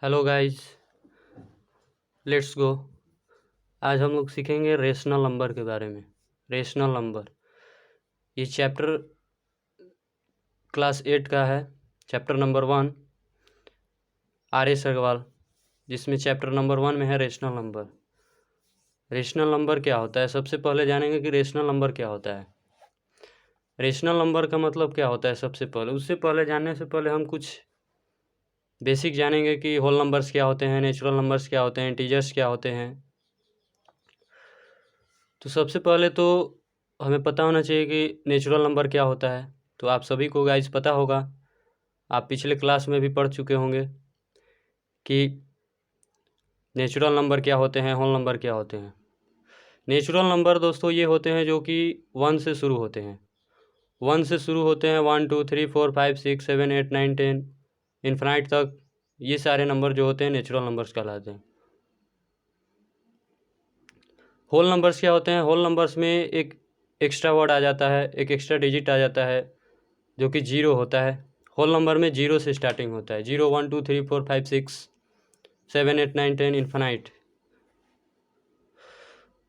Hello guys, let's go. आज हम लोग सीखेंगे रेशनल नंबर के बारे में। रेशनल नंबर ये चैप्टर क्लास 8 का है। Chapter number 1 R S Agarwal, जिसमें चैप्टर नंबर 1 में है रेशनल नंबर। रेशनल नंबर क्या होता है? सबसे पहले जानेंगे कि रेशनल नंबर क्या होता है। रेशनल नंबर का मतलब क्या होता है सबसे पहले। उससे पहले जानने से पहले हम कुछ बेसिक जानेंगे कि होल नंबर्स क्या होते हैं, नेचुरल नंबर्स क्या होते हैं, इंटीजर्स क्या होते हैं। तो सबसे पहले तो हमें पता होना चाहिए कि नेचुरल नंबर क्या होता है। तो आप सभी को गाइस पता होगा, आप पिछले क्लास में भी पढ़ चुके होंगे कि नेचुरल नंबर क्या होते हैं, होल नंबर क्या होते हैं। नेचुरल नंबर दोस्तों ये होते हैं जो कि 1 से शुरू होते हैं। 1 से शुरू होते हैं, 1 2 3 4 5 6 7 8 9 10 इन्फिनाइट तक। ये सारे नंबर जो होते हैं नेचुरल नंबर्स कहलाते हैं। होल नंबर्स क्या होते हैं? होल नंबर्स में एक एक्स्ट्रा वर्ड आ जाता है, एक एक्स्ट्रा डिजिट आ जाता है जो कि 0 होता है। होल नंबर में 0 से स्टार्टिंग होता है। 0 1 2 3 4 5 6 7 8 9 10 इन्फिनाइट।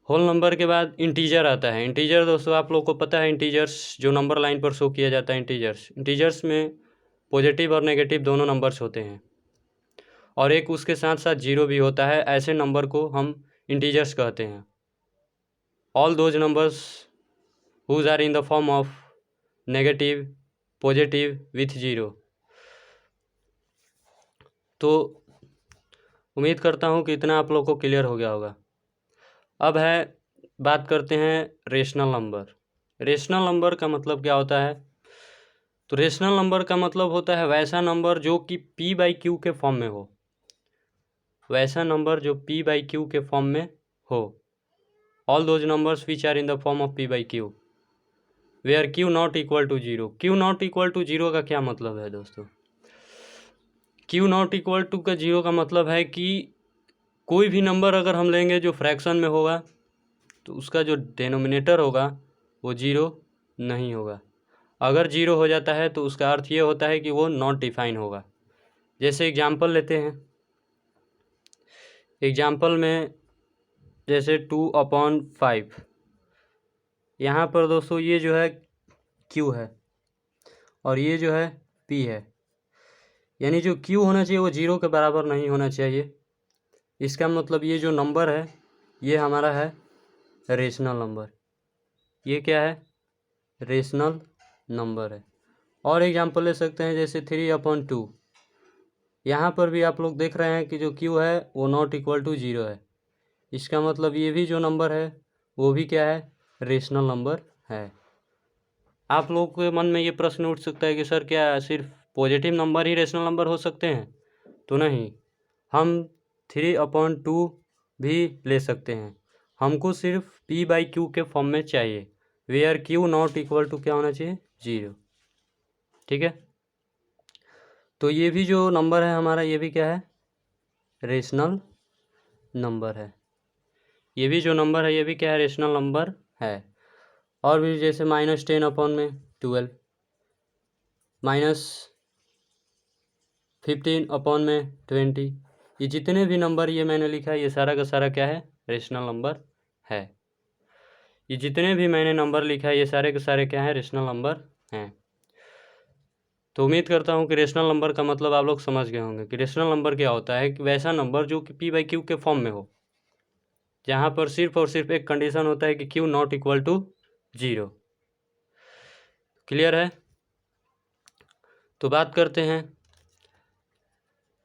होल नंबर के बाद इंटीजर आता है। इंटीजर दोस्तों आप लोग को पता है, इंटीजर्स जो नंबर लाइन पर शो किया जाता है। इंटीजर्स में पॉजिटिव और नेगेटिव दोनों नंबर्स होते हैं, और एक उसके साथ साथ 0 भी होता है। ऐसे नंबर को हम इंटीजर्स कहते हैं। All those numbers whose are in the form of negative positive with 0। तो उम्मीद करता हूँ कि इतना आप लोग को क्लियर हो गया होगा। अब है बात करते हैं रेशनल नंबर। रेशनल नंबर का मतलब क्या होता है? तो रेशनल नंबर का मतलब होता है वैसा नंबर जो कि p बाई क्यू के फॉर्म में हो। वैसा नंबर जो p बाई क्यू के फॉर्म में हो। All those numbers which are in the form of p by q where q not equal to 0। q not equal to 0 का क्या मतलब है दोस्तों? q नॉट इक्वल टू का 0 का मतलब है कि कोई भी नंबर अगर हम लेंगे जो फ्रैक्शन में होगा, तो उसका जो डेनोमिनेटर होगा वो 0 नहीं होगा। अगर 0 हो जाता है तो उसका अर्थ ये होता है कि वो नॉट डिफाइन होगा। जैसे एग्जाम्पल लेते हैं। एग्जाम्पल में जैसे 2/5। यहाँ पर दोस्तों ये जो है q है और ये जो है p है। यानी जो q होना चाहिए वो 0 के बराबर नहीं होना चाहिए। इसका मतलब ये जो नंबर है ये हमारा है रेशनल नंबर। ये क्या है? रेशनल नंबर है। और एग्जाम्पल ले सकते हैं जैसे 3/2। यहाँ पर भी आप लोग देख रहे हैं कि जो q है वो नॉट इक्वल टू 0 है। इसका मतलब ये भी जो नंबर है वो भी क्या है? रेशनल नंबर है। आप लोगों के मन में ये प्रश्न उठ सकता है कि सर क्या सिर्फ पॉजिटिव नंबर ही रेशनल नंबर हो सकते हैं? तो नहीं, हम 3/2 भी ले सकते हैं। हमको सिर्फ p बाई क्यू के फॉर्म में चाहिए, where q not equal to क्या होना चाहिए? 0। ठीक है, तो ये भी जो नंबर है हमारा, ये भी क्या है? रेशनल नंबर है। ये भी जो नंबर है ये भी क्या है? रेशनल नंबर है। और भी जैसे -10/12, -15/20, ये जितने भी नंबर ये मैंने लिखा है ये सारा का सारा क्या है? रेशनल नंबर है। ये जितने भी मैंने नंबर लिखा है ये सारे के सारे क्या हैं? रेशनल नंबर हैं। तो उम्मीद करता हूँ कि रेशनल नंबर का मतलब आप लोग समझ गए होंगे कि रेशनल नंबर क्या होता है। कि वैसा नंबर जो कि p बाई क्यू के फॉर्म में हो, जहाँ पर सिर्फ और सिर्फ एक कंडीशन होता है कि q not equal to 0। Clear है? तो बात करते हैं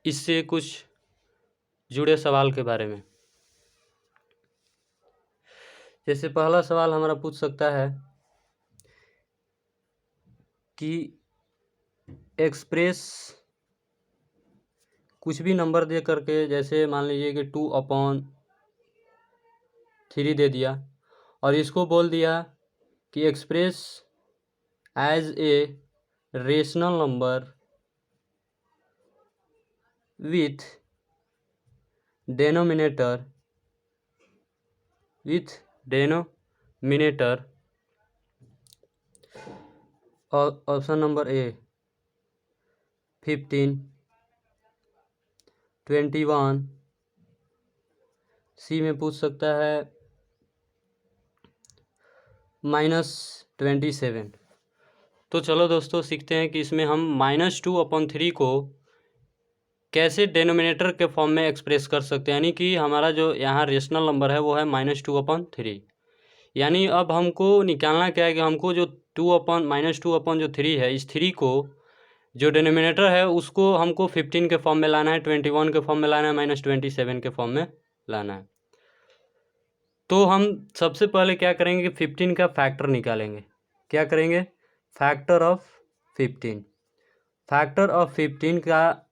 इससे कुछ जुड़े सवाल के बारे में। जैसे पहला सवाल हमारा पूछ सकता है कि एक्सप्रेस कुछ भी नंबर दे करके, जैसे मान लीजिए कि 2/3 दे दिया और इसको बोल दिया कि express as a rational number with denominator और ऑप्शन नंबर ए 15, 21, सी में पूछ सकता है -27। तो चलो दोस्तों सीखते हैं कि इसमें हम -2/3 को कैसे डिनोमिनेटर के फॉर्म में एक्सप्रेस कर सकते हैं। यानी कि हमारा जो यहाँ रेशनल नंबर है वो है -2/3। यानी अब हमको निकालना क्या है कि हमको जो -2/3 है, इस 3 को जो डिनोमिनेटर है उसको हमको 15 के फॉर्म में लाना है, 21 के फॉर्म में लाना है, -27 के फॉर्म में लाना है। तो हम सबसे पहले क्या करेंगे कि 15 का फैक्टर निकालेंगे। क्या करेंगे? Factor of 15। फैक्टर ऑफ 15 का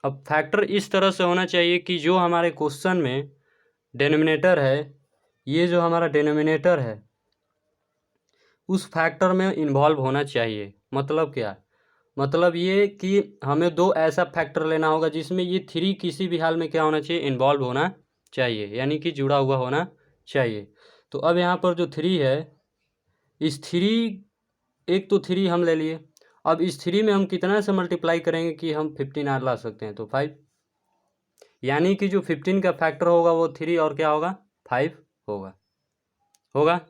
अब फैक्टर इस तरह से होना चाहिए कि जो हमारे क्वेश्चन में डिनोमिनेटर है, ये जो हमारा डिनोमिनेटर है उस फैक्टर में इन्वॉल्व होना चाहिए। मतलब क्या? मतलब ये कि हमें दो ऐसा फैक्टर लेना होगा जिसमें ये 3 किसी भी हाल में क्या होना चाहिए? इन्वॉल्व होना चाहिए, यानी कि जुड़ा हुआ होना चाहिए। तो अब यहाँ पर जो 3 है, इस 3 एक तो 3 हम ले लिए। अब इस 3 में हम कितना से मल्टीप्लाई करेंगे कि हम 15 ला सकते हैं? तो 5। यानी कि जो 15 का फैक्टर होगा वो 3 और क्या होगा? 5 होगा।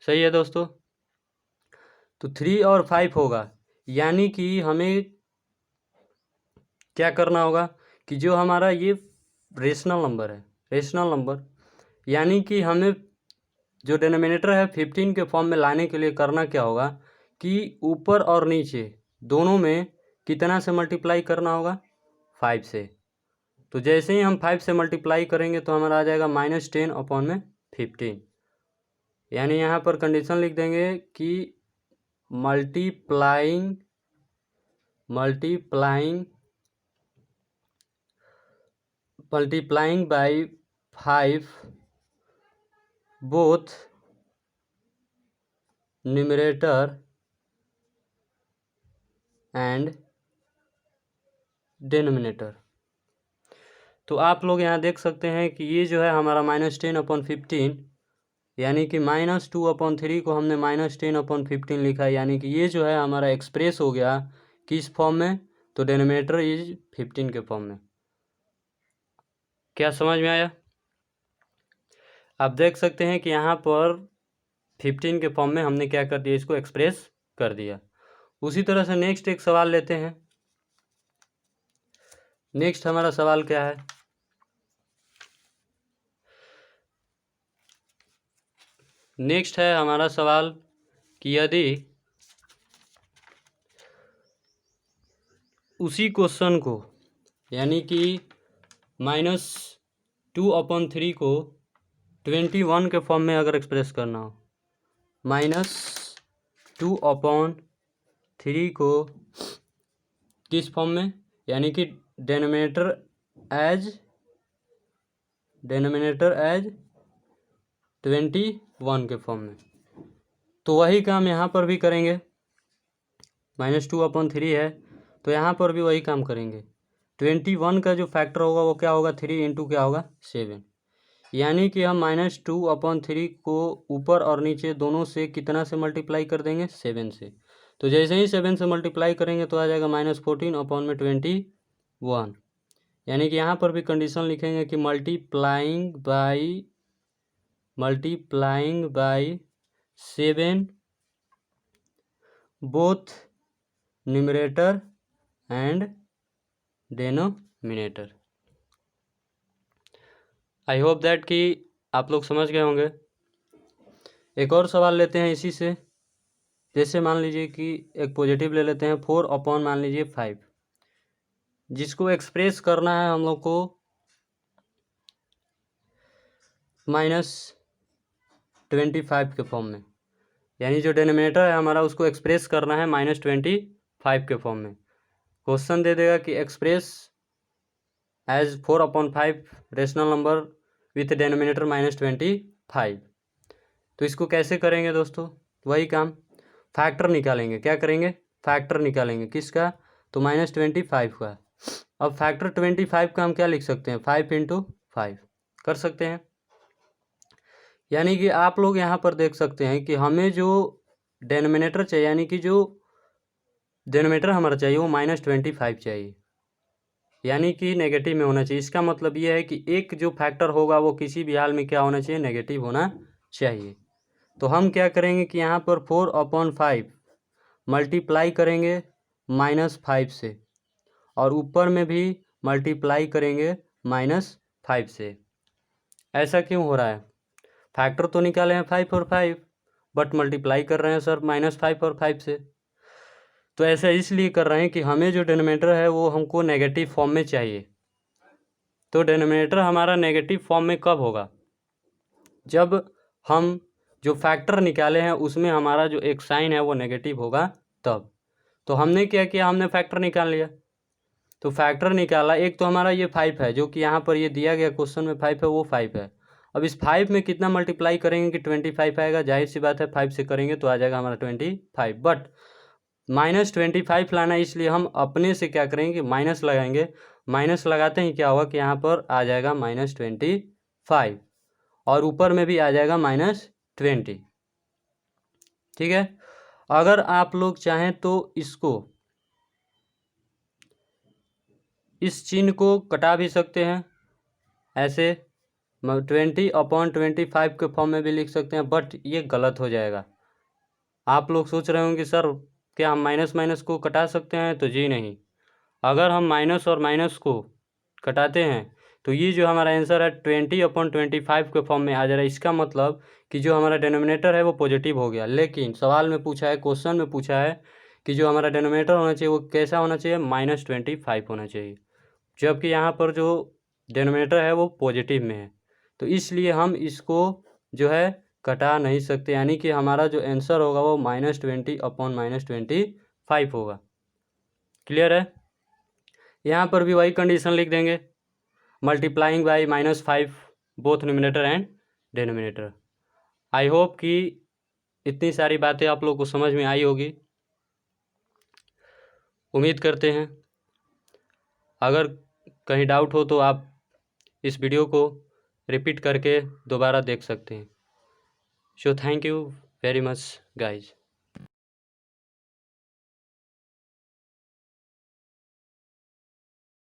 सही है दोस्तों। तो 3 और 5 होगा। यानी कि हमें क्या करना होगा कि जो हमारा ये रेशनल नंबर यानी कि हमें जो डिनोमिनेटर है 15 के फॉर्म में लाने के लिए करना क्या होगा कि ऊपर और नीचे दोनों में कितना से मल्टीप्लाई करना होगा? 5 से। तो जैसे ही हम 5 से मल्टीप्लाई करेंगे तो हमारा आ जाएगा -10/15। यानी यहाँ पर कंडीशन लिख देंगे कि multiplying by 5 both numerator and denominator. तो आप लोग यहाँ देख सकते हैं कि ये जो है हमारा -10/15 यानी कि -2/3 को हमने -10/15 लिखा है। यानी कि ये जो है हमारा एक्सप्रेस हो गया किस फॉर्म में? तो डिनोमिनेटर इज 15 के फॉर्म में। क्या समझ में आया? आप देख सकते हैं कि यहाँ पर 15 के फॉर्म में हमने क्या कर दिया? इसको एक्सप्रेस कर दिया। उसी तरह से नेक्स्ट एक सवाल लेते हैं। नेक्स्ट हमारा सवाल क्या है? नेक्स्ट है हमारा सवाल कि यदि उसी क्वेश्चन को यानी कि -2/3 को 21 के फॉर्म में अगर एक्सप्रेस करना हो, -2/3 को किस फॉर्म में? यानी कि डिनोमिनेटर एज 21 के फॉर्म में। तो वही काम यहाँ पर भी करेंगे। -2/3 है तो यहाँ पर भी वही काम करेंगे। 21 का जो फैक्टर होगा वो क्या होगा? 3 इंटू क्या होगा? 7। यानी कि हम -2/3 को ऊपर और नीचे दोनों से कितना से मल्टीप्लाई कर देंगे? 7 से। तो जैसे ही 7 से मल्टीप्लाई करेंगे तो आ जाएगा -14/21। यानी कि यहाँ पर भी कंडीशन लिखेंगे कि multiplying by 7 both numerator and denominator. I hope that कि आप लोग समझ गए होंगे। एक और सवाल लेते हैं इसी से। जैसे मान लीजिए कि एक पॉजिटिव ले लेते हैं 4 मान लीजिए 5, जिसको एक्सप्रेस करना है हम लोग को -25 के फॉर्म में। यानी जो डिनोमिनेटर है हमारा उसको एक्सप्रेस करना है -25 के फॉर्म में। क्वेश्चन दे देगा कि express as 4/5 rational number with denominator -25। तो इसको कैसे करेंगे दोस्तों? वही काम, फैक्टर निकालेंगे। क्या करेंगे? फैक्टर निकालेंगे। किसका? तो -25 का। अब फैक्टर 25 का हम क्या लिख सकते हैं? 5 × 5 कर सकते हैं। यानी कि आप लोग यहाँ पर देख सकते हैं कि हमें जो डिनोमिनेटर चाहिए यानी कि जो डिनोमिनेटर हमारा चाहिए वो -25 चाहिए। यानी कि नेगेटिव में होना चाहिए। इसका मतलब ये है कि एक जो फैक्टर होगा वो किसी भी हाल में क्या होना चाहिए, नेगेटिव होना चाहिए। तो हम क्या करेंगे कि यहाँ पर 4/5 मल्टीप्लाई करेंगे -5 से, और ऊपर में भी मल्टीप्लाई करेंगे -5 से। ऐसा क्यों हो रहा है? फैक्टर तो निकाले हैं 5 और 5, बट मल्टीप्लाई कर रहे हैं सर -5 और 5 से। तो ऐसा इसलिए कर रहे हैं कि हमें जो डिनोमिनेटर है वो हमको नेगेटिव फॉर्म में चाहिए। तो डिनोमिनेटर हमारा नेगेटिव फॉर्म में कब होगा? जब हम जो फैक्टर निकाले हैं उसमें हमारा जो एक साइन है वो नेगेटिव होगा तब। तो हमने क्या किया, हमने फैक्टर निकाल लिया। तो फैक्टर निकाला, एक तो हमारा ये 5 है जो कि यहाँ पर ये दिया गया क्वेश्चन में 5 है, वो 5 है। अब इस 5 में कितना मल्टीप्लाई करेंगे कि 25 आएगा, जाहिर सी बात है 5 से करेंगे तो आ जाएगा हमारा 25। बट -25 लाना, इसलिए हम अपने से क्या करेंगे कि माइनस लगाएंगे। माइनस लगाते ही क्या होगा कि यहाँ पर आ जाएगा -25, और ऊपर में भी आ जाएगा -20। ठीक है। अगर आप लोग चाहें तो इसको, इस चिन्ह को कटा भी सकते हैं, ऐसे 20/25 के फॉर्म में भी लिख सकते हैं, बट ये गलत हो जाएगा। आप लोग सोच रहे होंगे सर क्या हम माइनस माइनस को कटा सकते हैं? तो जी नहीं। अगर हम माइनस और माइनस को कटाते हैं तो ये जो हमारा आंसर है 20/25 के फॉर्म में आ जा रहा है। इसका मतलब कि जो हमारा डिनोमिनेटर है वो पॉजिटिव हो गया। लेकिन सवाल में पूछा है, क्वेश्चन में पूछा है कि जो हमारा डिनोमिनेटर होना चाहिए वो कैसा होना चाहिए, -25 होना चाहिए, जबकि यहाँ पर जो डिनोमिनेटर है वो पॉजिटिव में है। तो इसलिए हम इसको जो है कटा नहीं सकते, यानी कि हमारा जो आंसर होगा वो -20/-25 होगा। क्लियर है? यहाँ पर भी वही कंडीशन लिख देंगे, multiplying by -5 both numerator and denominator. I hope कि इतनी सारी बातें आप लोग को समझ में आई होगी, उम्मीद करते हैं। अगर कहीं डाउट हो तो आप इस वीडियो को रिपीट करके दोबारा देख सकते हैं। So thank you very much guys.